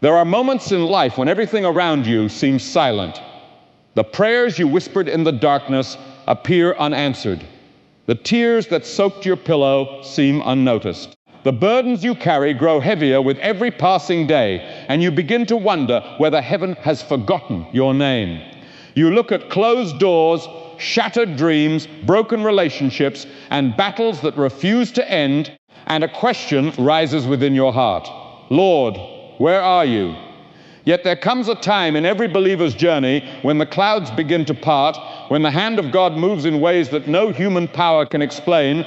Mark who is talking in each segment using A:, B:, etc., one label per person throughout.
A: There are moments in life when everything around you seems silent. The prayers you whispered in the darkness appear unanswered. The tears that soaked your pillow seem unnoticed. The burdens you carry grow heavier with every passing day, and you begin to wonder whether heaven has forgotten your name. You look at closed doors, shattered dreams, broken relationships, and battles that refuse to end, and a question rises within your heart. Lord, where are you? Yet there comes a time in every believer's journey when the clouds begin to part, when the hand of God moves in ways that no human power can explain,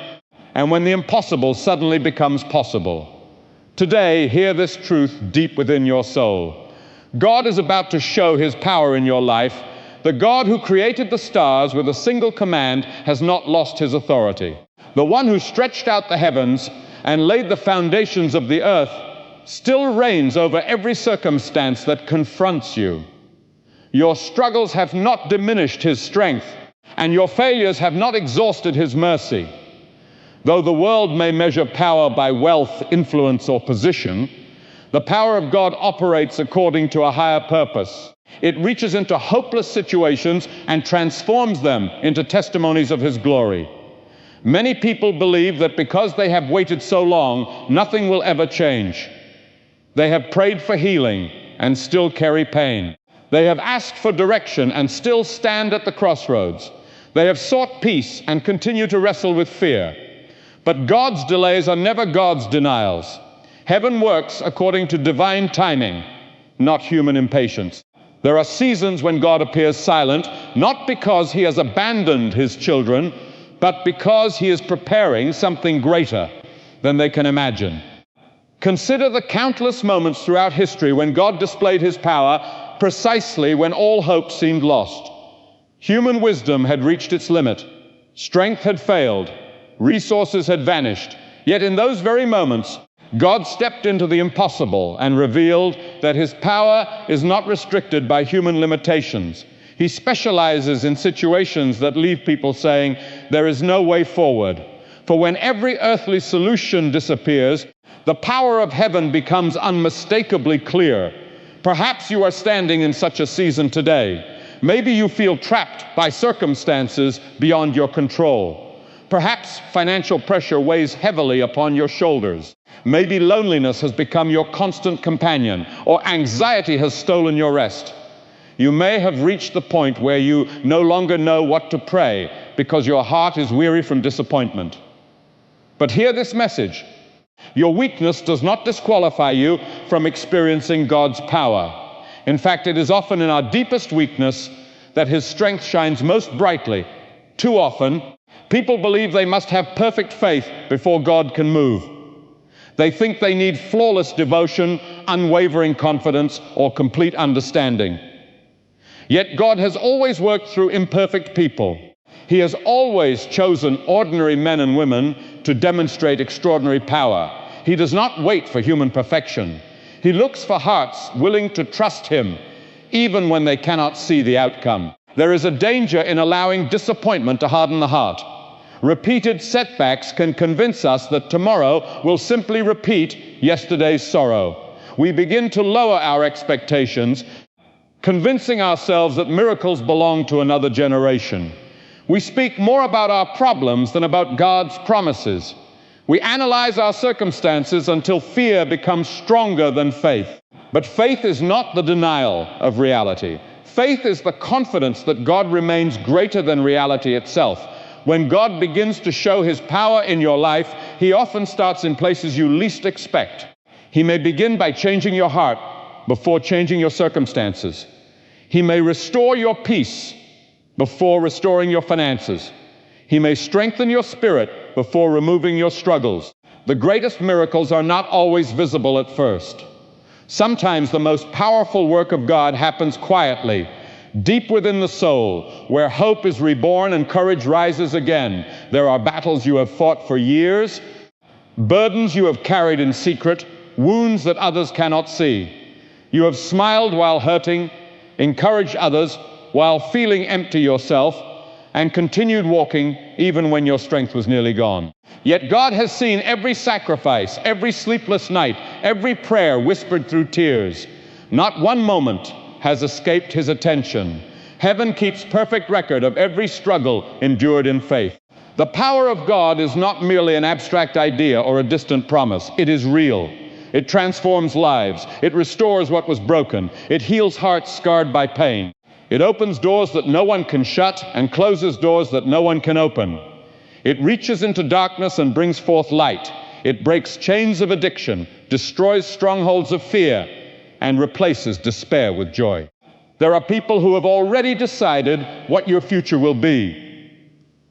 A: and when the impossible suddenly becomes possible. Today, hear this truth deep within your soul. God is about to show his power in your life. The God who created the stars with a single command has not lost his authority. The one who stretched out the heavens and laid the foundations of the earth still reigns over every circumstance that confronts you. Your struggles have not diminished his strength, and your failures have not exhausted his mercy. Though the world may measure power by wealth, influence, or position, the power of God operates according to a higher purpose. It reaches into hopeless situations and transforms them into testimonies of his glory. Many people believe that because they have waited so long, nothing will ever change. They have prayed for healing and still carry pain. They have asked for direction and still stand at the crossroads. They have sought peace and continue to wrestle with fear. But God's delays are never God's denials. Heaven works according to divine timing, not human impatience. There are seasons when God appears silent, not because he has abandoned his children, but because he is preparing something greater than they can imagine. Consider the countless moments throughout history when God displayed his power precisely when all hope seemed lost. Human wisdom had reached its limit. Strength had failed. Resources had vanished. Yet in those very moments, God stepped into the impossible and revealed that his power is not restricted by human limitations. He specializes in situations that leave people saying, there is no way forward. For when every earthly solution disappears, the power of heaven becomes unmistakably clear. Perhaps you are standing in such a season today. Maybe you feel trapped by circumstances beyond your control. Perhaps financial pressure weighs heavily upon your shoulders. Maybe loneliness has become your constant companion, or anxiety has stolen your rest. You may have reached the point where you no longer know what to pray because your heart is weary from disappointment. But hear this message. Your weakness does not disqualify you from experiencing God's power. In fact, it is often in our deepest weakness that his strength shines most brightly. Too often, people believe they must have perfect faith before God can move. They think they need flawless devotion, unwavering confidence, or complete understanding. Yet God has always worked through imperfect people. He has always chosen ordinary men and women to demonstrate extraordinary power. He does not wait for human perfection. He looks for hearts willing to trust him, even when they cannot see the outcome. There is a danger in allowing disappointment to harden the heart. Repeated setbacks can convince us that tomorrow will simply repeat yesterday's sorrow. We begin to lower our expectations, convincing ourselves that miracles belong to another generation. We speak more about our problems than about God's promises. We analyze our circumstances until fear becomes stronger than faith. But faith is not the denial of reality. Faith is the confidence that God remains greater than reality itself. When God begins to show his power in your life, he often starts in places you least expect. He may begin by changing your heart before changing your circumstances. He may restore your peace before restoring your finances. He may strengthen your spirit before removing your struggles. The greatest miracles are not always visible at first. Sometimes the most powerful work of God happens quietly, deep within the soul, where hope is reborn and courage rises again. There are battles you have fought for years, burdens you have carried in secret, wounds that others cannot see. You have smiled while hurting, encouraged others while feeling empty yourself, and continued walking even when your strength was nearly gone. Yet God has seen every sacrifice, every sleepless night, every prayer whispered through tears. Not one moment has escaped his attention. Heaven keeps perfect record of every struggle endured in faith. The power of God is not merely an abstract idea or a distant promise. It is real. It transforms lives. It restores what was broken. It heals hearts scarred by pain. It opens doors that no one can shut and closes doors that no one can open. It reaches into darkness and brings forth light. It breaks chains of addiction, destroys strongholds of fear, and replaces despair with joy. There are people who have already decided what your future will be.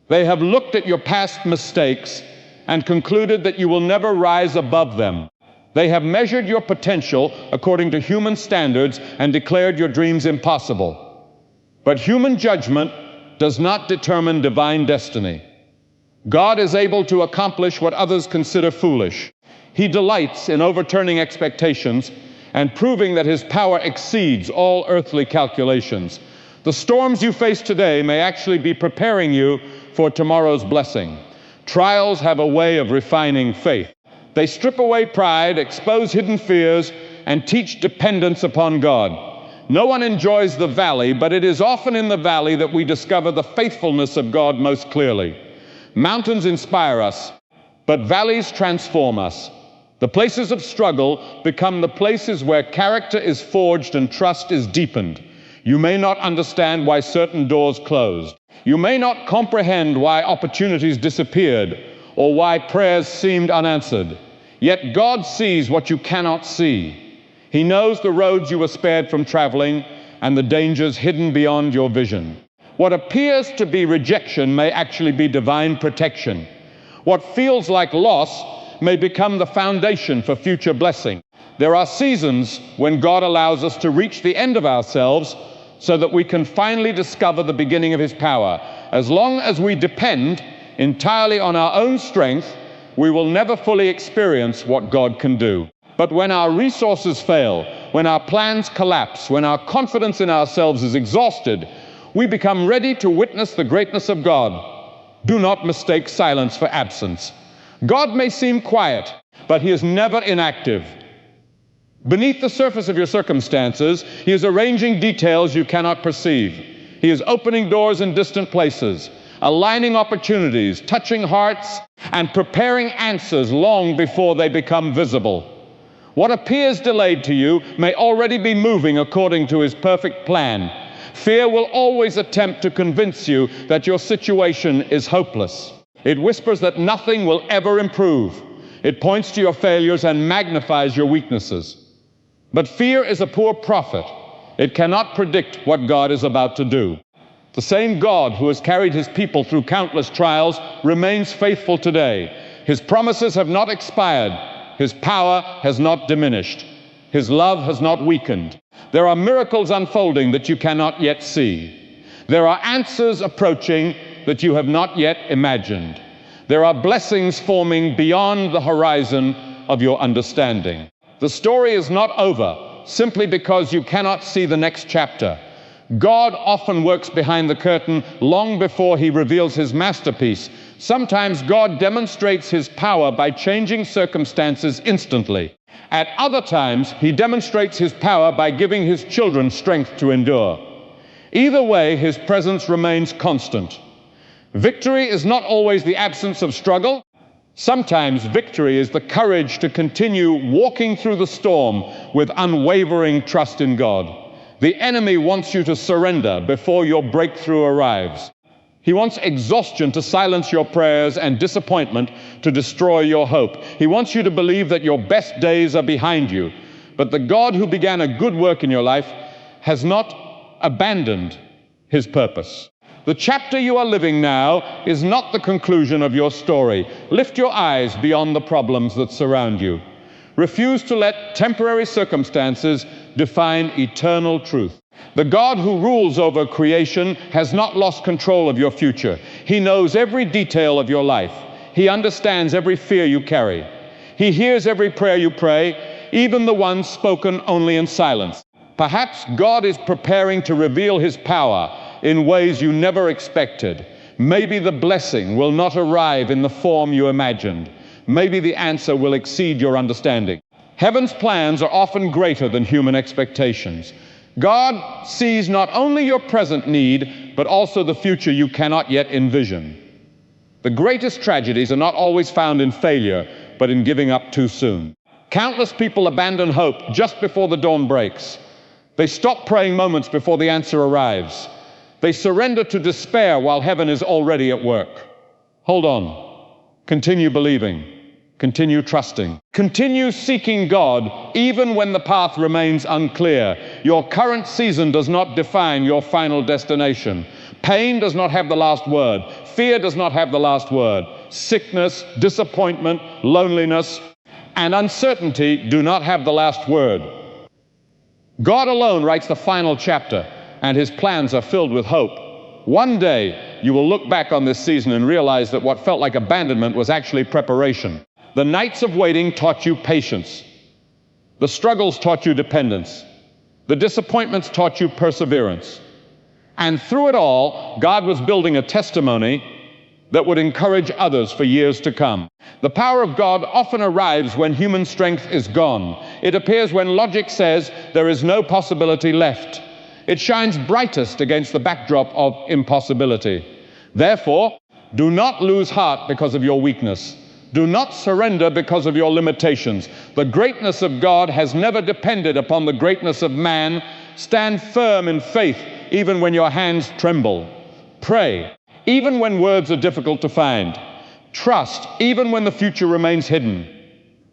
A: They have looked at your past mistakes and concluded that you will never rise above them. They have measured your potential according to human standards and declared your dreams impossible. But human judgment does not determine divine destiny. God is able to accomplish what others consider foolish. He delights in overturning expectations and proving that his power exceeds all earthly calculations. The storms you face today may actually be preparing you for tomorrow's blessing. Trials have a way of refining faith. They strip away pride, expose hidden fears, and teach dependence upon God. No one enjoys the valley, but it is often in the valley that we discover the faithfulness of God most clearly. Mountains inspire us, but valleys transform us. The places of struggle become the places where character is forged and trust is deepened. You may not understand why certain doors closed. You may not comprehend why opportunities disappeared or why prayers seemed unanswered. Yet God sees what you cannot see. He knows the roads you were spared from traveling and the dangers hidden beyond your vision. What appears to be rejection may actually be divine protection. What feels like loss may become the foundation for future blessing. There are seasons when God allows us to reach the end of ourselves so that we can finally discover the beginning of his power. As long as we depend entirely on our own strength, we will never fully experience what God can do. But when our resources fail, when our plans collapse, when our confidence in ourselves is exhausted, we become ready to witness the greatness of God. Do not mistake silence for absence. God may seem quiet, but he is never inactive. Beneath the surface of your circumstances, he is arranging details you cannot perceive. He is opening doors in distant places, aligning opportunities, touching hearts, and preparing answers long before they become visible. What appears delayed to you may already be moving according to his perfect plan. Fear will always attempt to convince you that your situation is hopeless. It whispers that nothing will ever improve. It points to your failures and magnifies your weaknesses. But fear is a poor prophet. It cannot predict what God is about to do. The same God who has carried his people through countless trials remains faithful today. His promises have not expired. His power has not diminished. His love has not weakened. There are miracles unfolding that you cannot yet see. There are answers approaching that you have not yet imagined. There are blessings forming beyond the horizon of your understanding. The story is not over simply because you cannot see the next chapter. God often works behind the curtain long before he reveals his masterpiece. Sometimes God demonstrates his power by changing circumstances instantly. At other times, he demonstrates his power by giving his children strength to endure. Either way, his presence remains constant. Victory is not always the absence of struggle. Sometimes victory is the courage to continue walking through the storm with unwavering trust in God. The enemy wants you to surrender before your breakthrough arrives. He wants exhaustion to silence your prayers and disappointment to destroy your hope. He wants you to believe that your best days are behind you. But the God who began a good work in your life has not abandoned his purpose. The chapter you are living now is not the conclusion of your story. Lift your eyes beyond the problems that surround you. Refuse to let temporary circumstances define eternal truth. The God who rules over creation has not lost control of your future. He knows every detail of your life. He understands every fear you carry. He hears every prayer you pray, even the ones spoken only in silence. Perhaps God is preparing to reveal his power in ways you never expected. Maybe the blessing will not arrive in the form you imagined. Maybe the answer will exceed your understanding. Heaven's plans are often greater than human expectations. God sees not only your present need, but also the future you cannot yet envision. The greatest tragedies are not always found in failure, but in giving up too soon. Countless people abandon hope just before the dawn breaks. They stop praying moments before the answer arrives. They surrender to despair while heaven is already at work. Hold on. Continue believing. Continue trusting. Continue seeking God even when the path remains unclear. Your current season does not define your final destination. Pain does not have the last word. Fear does not have the last word. Sickness, disappointment, loneliness, and uncertainty do not have the last word. God alone writes the final chapter, and his plans are filled with hope. One day, you will look back on this season and realize that what felt like abandonment was actually preparation. The nights of waiting taught you patience. The struggles taught you dependence. The disappointments taught you perseverance. And through it all, God was building a testimony that would encourage others for years to come. The power of God often arrives when human strength is gone. It appears when logic says there is no possibility left. It shines brightest against the backdrop of impossibility. Therefore, do not lose heart because of your weakness. Do not surrender because of your limitations. The greatness of God has never depended upon the greatness of man. Stand firm in faith even when your hands tremble. Pray even when words are difficult to find. Trust even when the future remains hidden.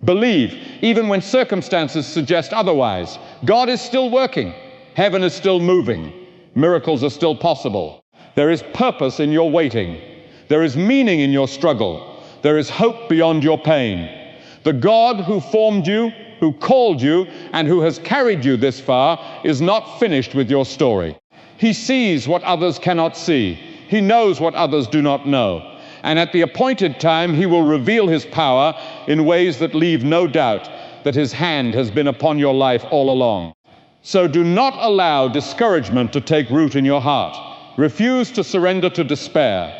A: Believe even when circumstances suggest otherwise. God is still working. Heaven is still moving. Miracles are still possible. There is purpose in your waiting. There is meaning in your struggle. There is hope beyond your pain. The God who formed you, who called you, and who has carried you this far is not finished with your story. He sees what others cannot see. He knows what others do not know. And at the appointed time, he will reveal his power in ways that leave no doubt that his hand has been upon your life all along. So do not allow discouragement to take root in your heart. Refuse to surrender to despair.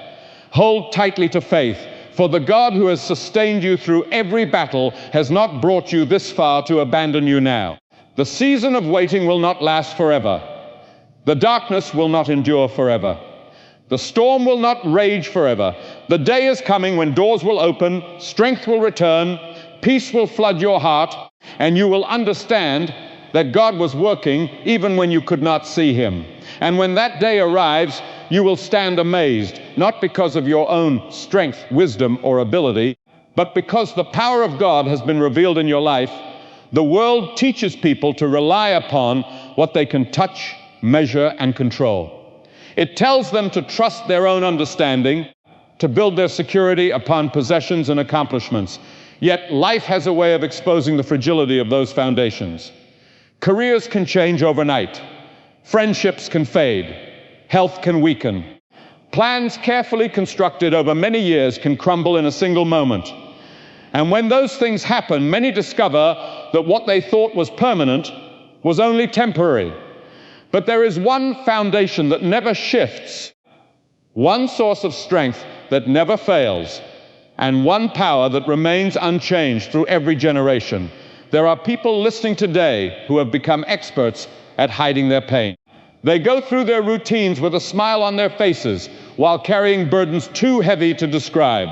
A: Hold tightly to faith, for the God who has sustained you through every battle has not brought you this far to abandon you now. The season of waiting will not last forever. The darkness will not endure forever. The storm will not rage forever. The day is coming when doors will open, strength will return, peace will flood your heart, and you will understand that God was working even when you could not see him. And when that day arrives, you will stand amazed, not because of your own strength, wisdom, or ability, but because the power of God has been revealed in your life. The world teaches people to rely upon what they can touch, measure, and control. It tells them to trust their own understanding, to build their security upon possessions and accomplishments. Yet life has a way of exposing the fragility of those foundations. Careers can change overnight. Friendships can fade. Health can weaken. Plans carefully constructed over many years can crumble in a single moment. And when those things happen, many discover that what they thought was permanent was only temporary. But there is one foundation that never shifts, one source of strength that never fails, and one power that remains unchanged through every generation. There are people listening today who have become experts at hiding their pain. They go through their routines with a smile on their faces while carrying burdens too heavy to describe.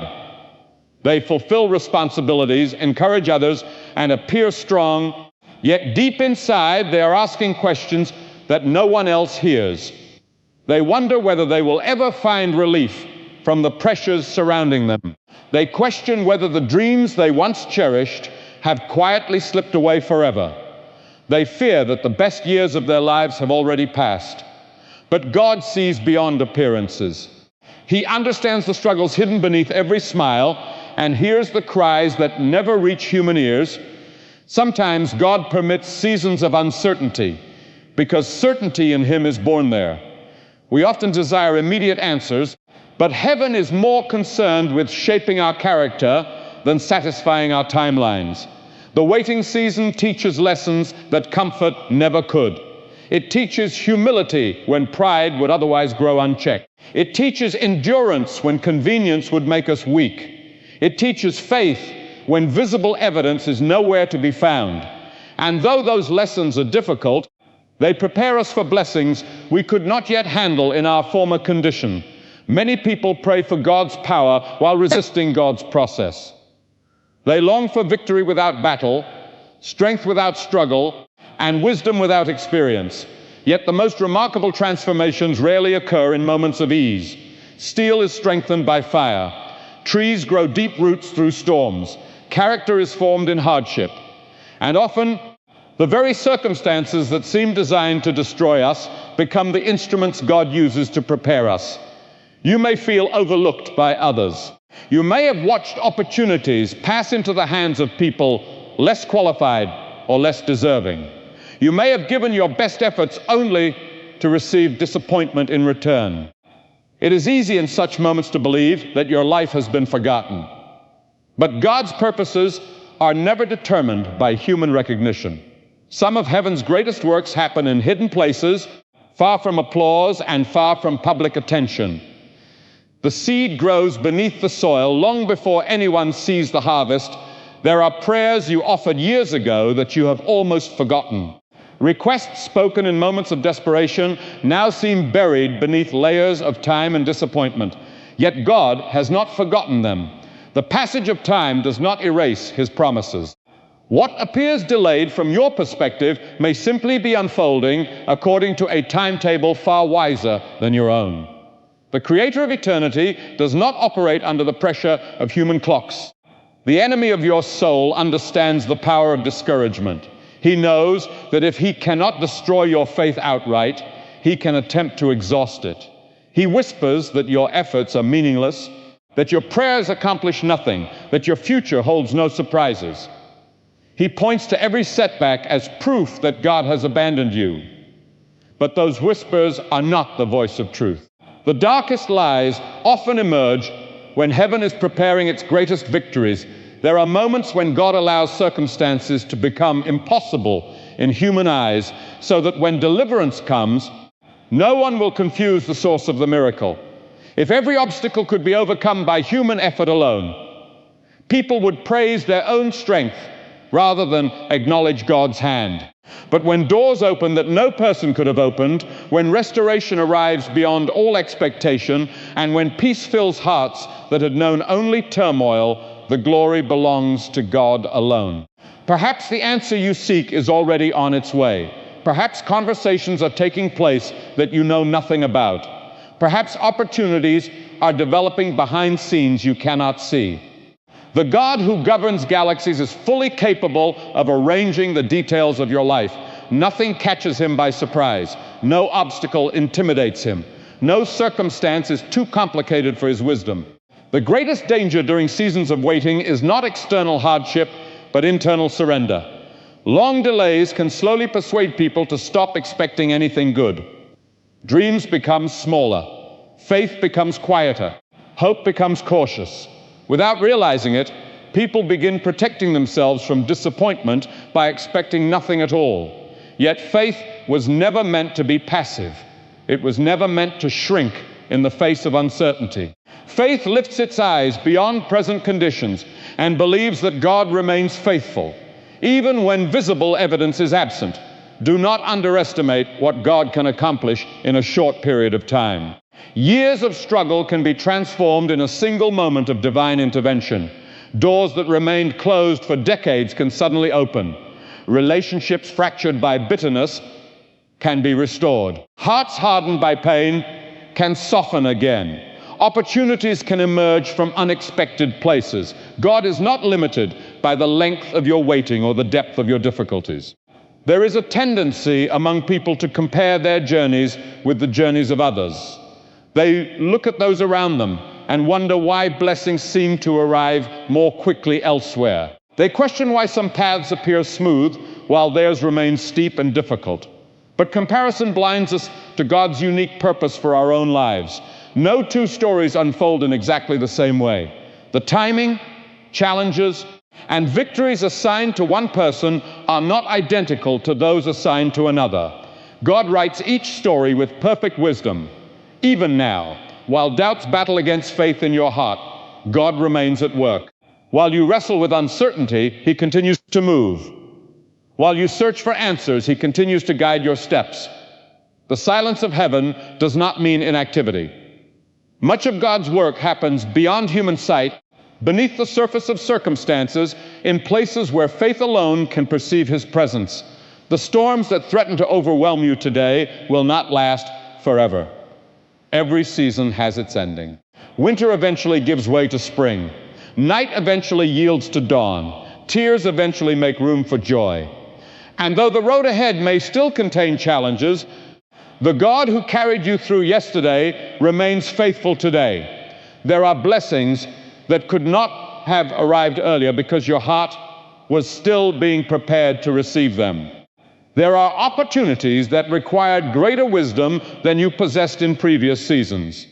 A: They fulfill responsibilities, encourage others, and appear strong, yet deep inside they are asking questions that no one else hears. They wonder whether they will ever find relief from the pressures surrounding them. They question whether the dreams they once cherished have quietly slipped away forever. They fear that the best years of their lives have already passed. But God sees beyond appearances. He understands the struggles hidden beneath every smile and hears the cries that never reach human ears. Sometimes God permits seasons of uncertainty because certainty in him is born there. We often desire immediate answers, but heaven is more concerned with shaping our character than satisfying our timelines. The waiting season teaches lessons that comfort never could. It teaches humility when pride would otherwise grow unchecked. It teaches endurance when convenience would make us weak. It teaches faith when visible evidence is nowhere to be found. And though those lessons are difficult, they prepare us for blessings we could not yet handle in our former condition. Many people pray for God's power while resisting God's process. They long for victory without battle, strength without struggle, and wisdom without experience. Yet the most remarkable transformations rarely occur in moments of ease. Steel is strengthened by fire. Trees grow deep roots through storms. Character is formed in hardship. And often, the very circumstances that seem designed to destroy us become the instruments God uses to prepare us. You may feel overlooked by others. You may have watched opportunities pass into the hands of people less qualified or less deserving. You may have given your best efforts only to receive disappointment in return. It is easy in such moments to believe that your life has been forgotten. But God's purposes are never determined by human recognition. Some of heaven's greatest works happen in hidden places, far from applause and far from public attention. The seed grows beneath the soil long before anyone sees the harvest. There are prayers you offered years ago that you have almost forgotten. Requests spoken in moments of desperation now seem buried beneath layers of time and disappointment. Yet God has not forgotten them. The passage of time does not erase His promises. What appears delayed from your perspective may simply be unfolding according to a timetable far wiser than your own. The Creator of eternity does not operate under the pressure of human clocks. The enemy of your soul understands the power of discouragement. He knows that if he cannot destroy your faith outright, he can attempt to exhaust it. He whispers that your efforts are meaningless, that your prayers accomplish nothing, that your future holds no surprises. He points to every setback as proof that God has abandoned you. But those whispers are not the voice of truth. The darkest lies often emerge when heaven is preparing its greatest victories. There are moments when God allows circumstances to become impossible in human eyes, so that when deliverance comes, no one will confuse the source of the miracle. If every obstacle could be overcome by human effort alone, people would praise their own strength rather than acknowledge God's hand. But when doors open that no person could have opened, when restoration arrives beyond all expectation, and when peace fills hearts that had known only turmoil, the glory belongs to God alone. Perhaps the answer you seek is already on its way. Perhaps conversations are taking place that you know nothing about. Perhaps opportunities are developing behind scenes you cannot see. The God who governs galaxies is fully capable of arranging the details of your life. Nothing catches Him by surprise. No obstacle intimidates Him. No circumstance is too complicated for His wisdom. The greatest danger during seasons of waiting is not external hardship, but internal surrender. Long delays can slowly persuade people to stop expecting anything good. Dreams become smaller. Faith becomes quieter. Hope becomes cautious. Without realizing it, people begin protecting themselves from disappointment by expecting nothing at all. Yet faith was never meant to be passive. It was never meant to shrink in the face of uncertainty. Faith lifts its eyes beyond present conditions and believes that God remains faithful, even when visible evidence is absent. Do not underestimate what God can accomplish in a short period of time. Years of struggle can be transformed in a single moment of divine intervention. Doors that remained closed for decades can suddenly open. Relationships fractured by bitterness can be restored. Hearts hardened by pain can soften again. Opportunities can emerge from unexpected places. God is not limited by the length of your waiting or the depth of your difficulties. There is a tendency among people to compare their journeys with the journeys of others. They look at those around them and wonder why blessings seem to arrive more quickly elsewhere. They question why some paths appear smooth while theirs remain steep and difficult. But comparison blinds us to God's unique purpose for our own lives. No two stories unfold in exactly the same way. The timing, challenges, and victories assigned to one person are not identical to those assigned to another. God writes each story with perfect wisdom. Even now, while doubts battle against faith in your heart, God remains at work. While you wrestle with uncertainty, He continues to move. While you search for answers, He continues to guide your steps. The silence of heaven does not mean inactivity. Much of God's work happens beyond human sight, beneath the surface of circumstances, in places where faith alone can perceive His presence. The storms that threaten to overwhelm you today will not last forever. Every season has its ending. Winter eventually gives way to spring. Night eventually yields to dawn. Tears eventually make room for joy. And though the road ahead may still contain challenges, the God who carried you through yesterday remains faithful today. There are blessings that could not have arrived earlier because your heart was still being prepared to receive them. There are opportunities that required greater wisdom than you possessed in previous seasons.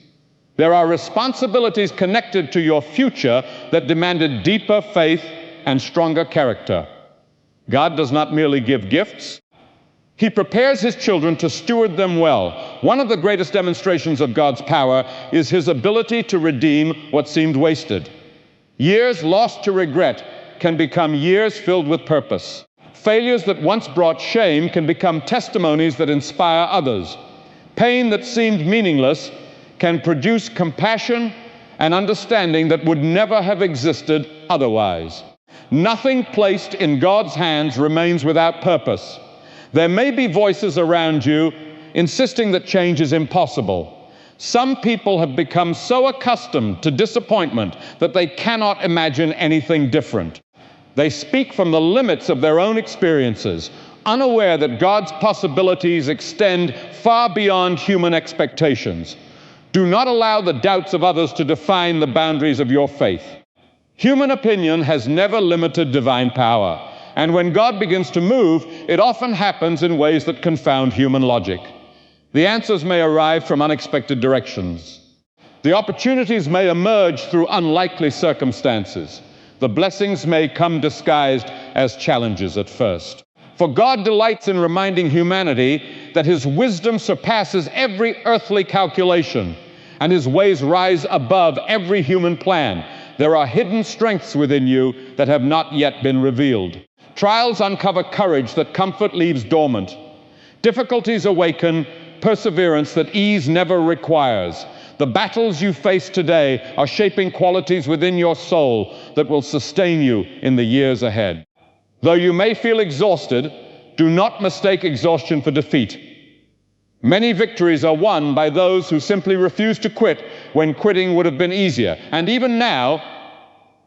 A: There are responsibilities connected to your future that demanded deeper faith and stronger character. God does not merely give gifts. He prepares His children to steward them well. One of the greatest demonstrations of God's power is His ability to redeem what seemed wasted. Years lost to regret can become years filled with purpose. Failures that once brought shame can become testimonies that inspire others. Pain that seemed meaningless can produce compassion and understanding that would never have existed otherwise. Nothing placed in God's hands remains without purpose. There may be voices around you insisting that change is impossible. Some people have become so accustomed to disappointment that they cannot imagine anything different. They speak from the limits of their own experiences, unaware that God's possibilities extend far beyond human expectations. Do not allow the doubts of others to define the boundaries of your faith. Human opinion has never limited divine power. And when God begins to move, it often happens in ways that confound human logic. The answers may arrive from unexpected directions. The opportunities may emerge through unlikely circumstances. The blessings may come disguised as challenges at first. For God delights in reminding humanity that His wisdom surpasses every earthly calculation, and His ways rise above every human plan. There are hidden strengths within you that have not yet been revealed. Trials uncover courage that comfort leaves dormant. Difficulties awaken perseverance that ease never requires. The battles you face today are shaping qualities within your soul that will sustain you in the years ahead. Though you may feel exhausted, do not mistake exhaustion for defeat. Many victories are won by those who simply refuse to quit when quitting would have been easier. And even now,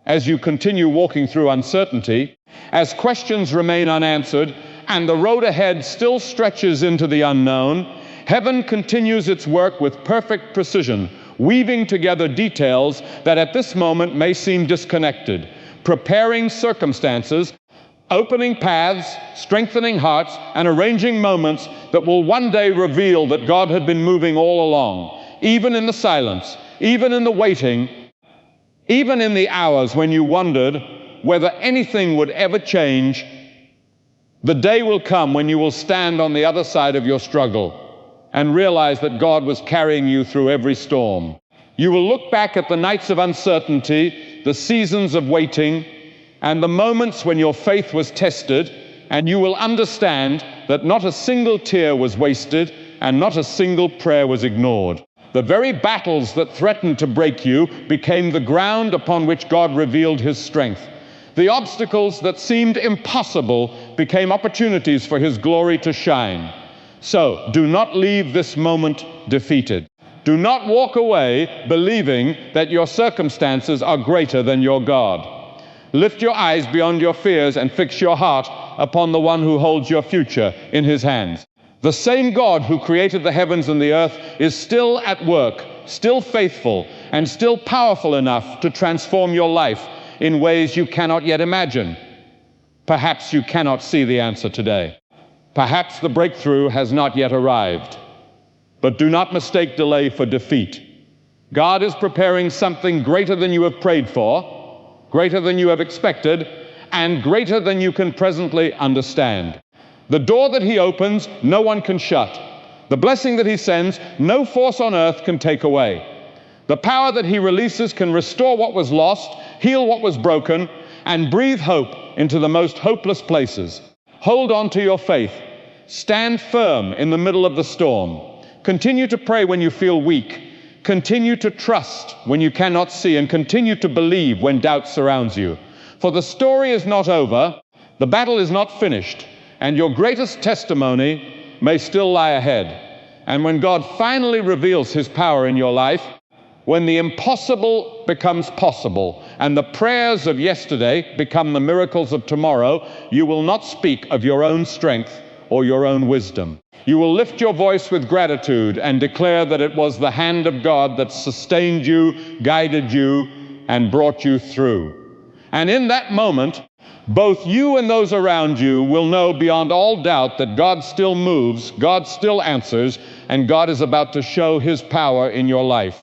A: as you continue walking through uncertainty, as questions remain unanswered, and the road ahead still stretches into the unknown, heaven continues its work with perfect precision, weaving together details that at this moment may seem disconnected, preparing circumstances, opening paths, strengthening hearts, and arranging moments that will one day reveal that God had been moving all along, even in the silence, even in the waiting, even in the hours when you wondered whether anything would ever change. The day will come when you will stand on the other side of your struggle and realize that God was carrying you through every storm. You will look back at the nights of uncertainty, the seasons of waiting, and the moments when your faith was tested, and you will understand that not a single tear was wasted and not a single prayer was ignored. The very battles that threatened to break you became the ground upon which God revealed His strength. The obstacles that seemed impossible became opportunities for His glory to shine. So, do not leave this moment defeated. Do not walk away believing that your circumstances are greater than your God. Lift your eyes beyond your fears and fix your heart upon the one who holds your future in His hands. The same God who created the heavens and the earth is still at work, still faithful, and still powerful enough to transform your life in ways you cannot yet imagine. Perhaps you cannot see the answer today. Perhaps the breakthrough has not yet arrived. But do not mistake delay for defeat. God is preparing something greater than you have prayed for, greater than you have expected, and greater than you can presently understand. The door that He opens, no one can shut. The blessing that He sends, no force on earth can take away. The power that He releases can restore what was lost, heal what was broken, and breathe hope into the most hopeless places. Hold on to your faith. Stand firm in the middle of the storm. Continue to pray when you feel weak. Continue to trust when you cannot see, and continue to believe when doubt surrounds you. For the story is not over, the battle is not finished, and your greatest testimony may still lie ahead. And when God finally reveals His power in your life, when the impossible becomes possible and the prayers of yesterday become the miracles of tomorrow, you will not speak of your own strength or your own wisdom. You will lift your voice with gratitude and declare that it was the hand of God that sustained you, guided you, and brought you through. And in that moment, both you and those around you will know beyond all doubt that God still moves, God still answers, and God is about to show His power in your life.